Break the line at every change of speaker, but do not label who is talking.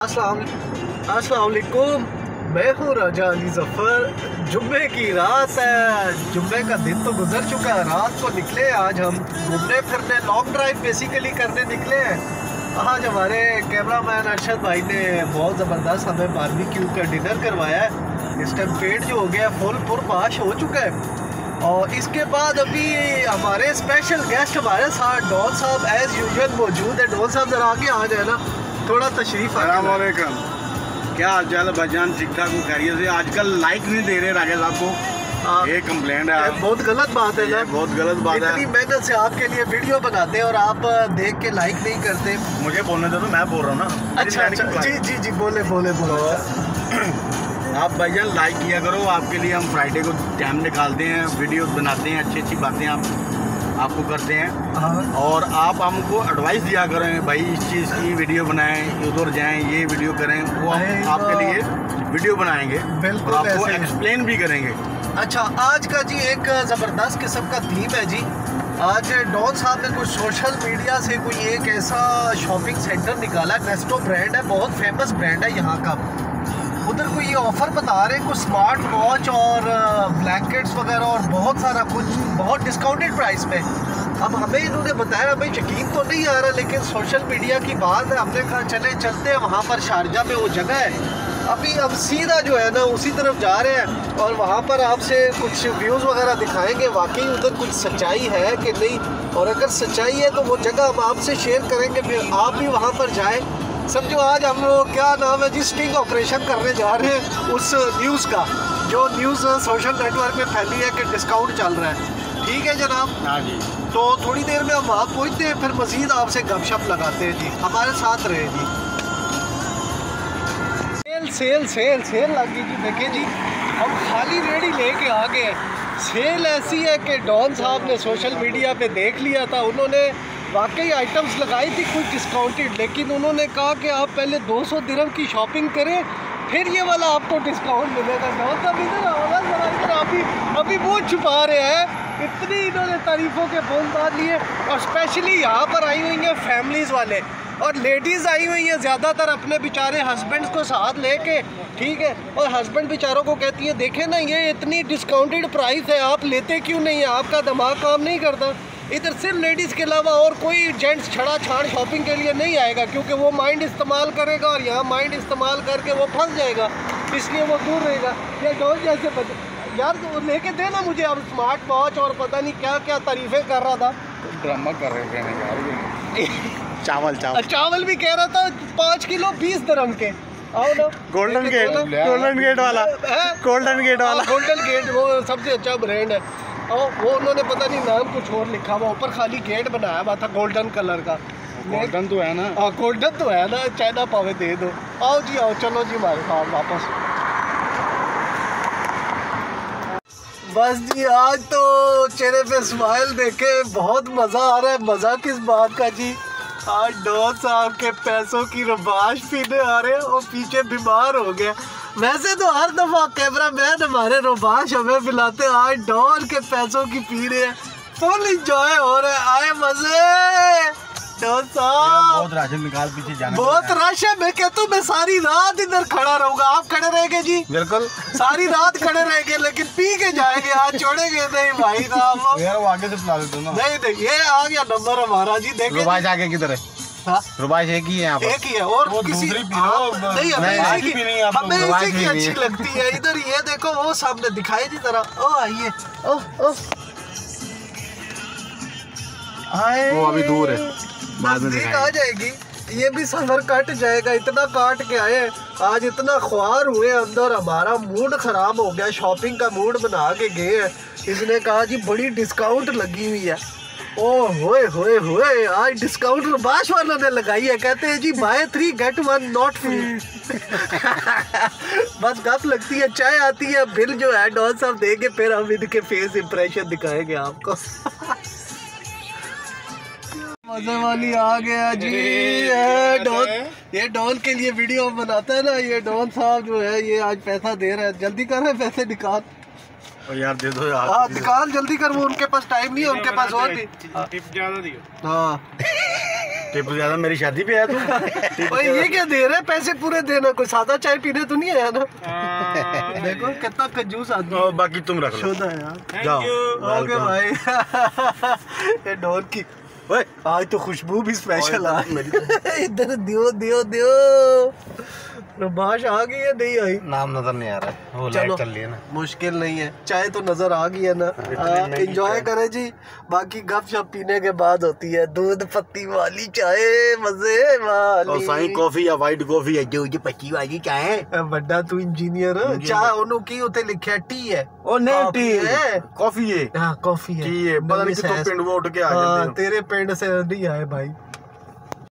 अस्सलाम वालेकुम, मैं हूँ राजा अली जफ़र। जुम्मे की रात है, जुम्मे का दिन तो गुजर चुका है, रात को निकले आज हम घूमने फिरने, लॉन्ग ड्राइव बेसिकली करने निकले हैं। आज हमारे कैमरामैन अरशद भाई ने बहुत ज़बरदस्त हमें बारबेक्यू का डिनर करवाया है। इस टाइम पेट जो हो गया फुल पुरबाश हो चुका है। और इसके बाद अभी हमारे स्पेशल गेस्ट हमारे साथ डॉन साहब एज़ यूजुअल मौजूद है। डॉन साहब ज़रा आगे आ जाए ना, थोड़ा तशरीफ।
अस्सलाम वालेकुम, क्या हाल चाल है भाईजान? ठीक ठाक खैरियत से? आजकल लाइक नहीं दे रहे राजा साहब को, ये कंप्लेंट है।
बहुत गलत बात है ना,
बहुत गलत बात है।
इतनी मेहनत से आपके लिए वीडियो बनाते हैं और आप देख के लाइक नहीं करते।
मुझे बोलने दो तो मैं बोल रहा हूँ ना।
अच्छा जी जी जी, बोले बोले बोले।
आप भाईजान लाइक किया करो, आपके लिए हम फ्राइडे को टाइम निकालते हैं, वीडियो बनाते हैं, अच्छी अच्छी बातें आपको करते हैं। और आप हमको एडवाइस दिया करें, भाई इस चीज़ की वीडियो बनाएं, उधर जाएं, ये वीडियो करें, वो हम आपके लिए वीडियो बनाएंगे और आपको एक्सप्लेन भी करेंगे।
अच्छा, आज का जी एक ज़बरदस्त किस्म का थीम है जी। आज डॉन साहब ने कुछ सोशल मीडिया से कोई एक ऐसा शॉपिंग सेंटर निकाला, नेस्टो ब्रांड है, बहुत फेमस ब्रांड है यहाँ का। उधर कोई ये ऑफ़र बता रहे हैं, कुछ स्मार्ट वॉच और ब्लैंकेट्स वगैरह और बहुत सारा कुछ बहुत डिस्काउंटेड प्राइस पे। अब हमें इन्होंने बताया, हमें यकीन तो नहीं आ रहा, लेकिन सोशल मीडिया की बात है, हमने कहा चलते हैं वहाँ पर। शारजा में वो जगह है, अभी अब सीधा जो है ना उसी तरफ जा रहे हैं और वहाँ पर आपसे कुछ व्यूज़ वगैरह दिखाएंगे, वाकई उधर कुछ सच्चाई है कि नहीं। और अगर सच्चाई है तो वो जगह हम आपसे शेयर करेंगे, फिर आप भी वहाँ पर जाएँ। समझो आज हम लोग क्या नाम है जी, स्टिंग ऑपरेशन करने जा रहे हैं उस न्यूज़ का, जो न्यूज़ सोशल नेटवर्क में फैली है कि डिस्काउंट चल रहा है। ठीक है जनाब?
हाँ जी।
तो थोड़ी देर में हम वहाँ पहुँचते हैं, फिर मज़ीद आपसे गपशप लगाते हैं जी, हमारे साथ रहे जी। सेल सेल सेल लगी जी, देखिए जी हम खाली रेडी लेके आ गए। सेल ऐसी है कि डॉन साहब ने सोशल मीडिया पे देख लिया था, उन्होंने वाकई आइटम्स लगाई थी कुछ डिस्काउंटेड, लेकिन उन्होंने कहा कि आप पहले 200 दिरहम की शॉपिंग करें, फिर ये वाला आपको डिस्काउंट मिलेगा। डॉन साहब इधर आओगा ज़रा, इधर अभी वो छुपा रहे हैं। इतनी इन्होंने तारीफ़ों के बोल बात लिए। और स्पेशली यहाँ पर आई हुई हैं फैमिलीज़ वाले और लेडीज़ आई हुई हैं ज़्यादातर, अपने बेचारे हस्बैंड्स को साथ लेके। ठीक है, और हस्बैंड बेचारों को कहती है देखें ना ये इतनी डिस्काउंटेड प्राइस है, आप लेते क्यों नहीं है, आपका दिमाग काम नहीं करता। इधर सिर्फ लेडीज़ के अलावा और कोई जेंट्स छड़ा छाड़ शॉपिंग के लिए नहीं आएगा, क्योंकि वो माइंड इस्तेमाल करेगा और यहाँ माइंड इस्तेमाल करके वो फंस जाएगा, इसलिए वो दूर रहेगा। या डॉन जैसे यार तो लेके देना मुझे, अब स्मार्ट वॉच और पता नहीं क्या क्या तारीफ़ें कर रहा था।
ड्रामा कर रहे थे
चावल भी कह रहा था 5 किलो 20 दिरहम के। आओ ना,
गोल्डन गेट वाला, गोल्डन
गेट वो सबसे अच्छा ब्रांड है। और वो उन्होंने पता नहीं नाम कुछ और लिखा हुआ, ऊपर खाली गेट बनाया हुआ था गोल्डन कलर का।
गोल्डन तो है ना?
हाँ गोल्डन तो है ना, चाइना पावे दे दो। आओ जी आओ, चलो जी हमारे साथ वापस। बस जी आज तो चेहरे पे स्माइल देखे बहुत मज़ा आ रहा है। मज़ा किस बात का जी, आज डॉन साहब के पैसों की रबाश पीने आ रहे हैं और पीछे बीमार हो गया। वैसे तो हर दफ़ा कैमरा मैन हमारे रबाश हमें पिलाते, आज डॉन के पैसों की पी रहे हैं, फुल इंजॉय हो रहा है। आए मज़े डॉन साहब,
बहुत रश है, निकाल पीछे जाना,
बहुत रश है। मैं कहता हूँ मैं सारी रात इधर खड़ा रहूँगा, आप खड़े रहेंगे जी?
बिल्कुल
सारी रात खड़े रहेंगे, लेकिन पी के जाएंगे, आज छोड़ेंगे नहीं भाई साहब।
यार वो आगे से पिला देते ना।
नहीं ये आ गया नंबर हमारा जी, देखें
रुबाश आगे किधर है? रुबाश एक ही है यहाँ पर,
एक ही है और किसी
दूसरी पी लो।
नहीं, हमें इसी की अच्छी लगती है। इधर ये देखो, वो सामने दिखाई जी जरा। ओ आइए, ओ आए,
वो अभी दूर है, बाद में
दिखाएंगे। आ जाएगी, ये भी सफर कट जाएगा। इतना काट के आए, आज इतना ख्वार हुए अंदर, हमारा मूड ख़राब हो गया, शॉपिंग का मूड बना के गए हैं। इसने कहा जी बड़ी डिस्काउंट लगी हुई है। ओ होए आज डिस्काउंट रबाश वालों ने लगाई है, कहते हैं जी बाय 3 get 1 नॉट फ्री। बस गप लगती है, चाय आती है, बिल जो है डॉन साहब देंगे, फिर हम इनके फेस इंप्रेशन दिखाएंगे आपको। मजे वाली आ गया जी, ये डॉन के लिए वीडियो बनाता है ना, ये डॉन साहब जो है ये आज पैसा दे रहा है। जल्दी कर रहे हैं, पैसे निकाल
यार, दे दो यार।
हाँ निकाल जल्दी कर, वो उनके पास टाइम नहीं है, उनके पास और भी
टिप ज्यादा दियो।
हाँ
टिप ज्यादा मेरी शादी पे है तू।
भाई ये क्या दे रहे हैं, पैसे पूरे देना, कोई सादा चाय पीने तो नहीं आया ना। देखो कितना कंजूस आदमी।
और बाकी तुम रख लो।
शुदा यार।
जाओ
ओके भाई। ये डोर की ओए आज तो खुशबू भी स्पेशल आ इधर दियो दियो दियो। प्रभाष आ गई है नहीं आई,
नाम नजर नहीं आ रहा है, वो
चलो
लाइट चल रही है ना।
मुश्किल नहीं है, चाय तो नजर आ गई है ना। एंजॉय करें जी, बाकी गपशप पीने के बाद होती है दूध पत्ती वाली चाय, मजे वाली।
और साई कॉफी या वाइट कॉफी है जो पत्ती वाली चाय है।
बड़ा तू इंजीनियर चाय ओनू की उते लिखा टी है।
ओ नहीं टी
है,
कॉफी है।
हां कॉफी है।
टी है, पता नहीं कितने पिंड वो उठ के आ जाते हैं।
तेरे पिंड से नहीं आए भाई।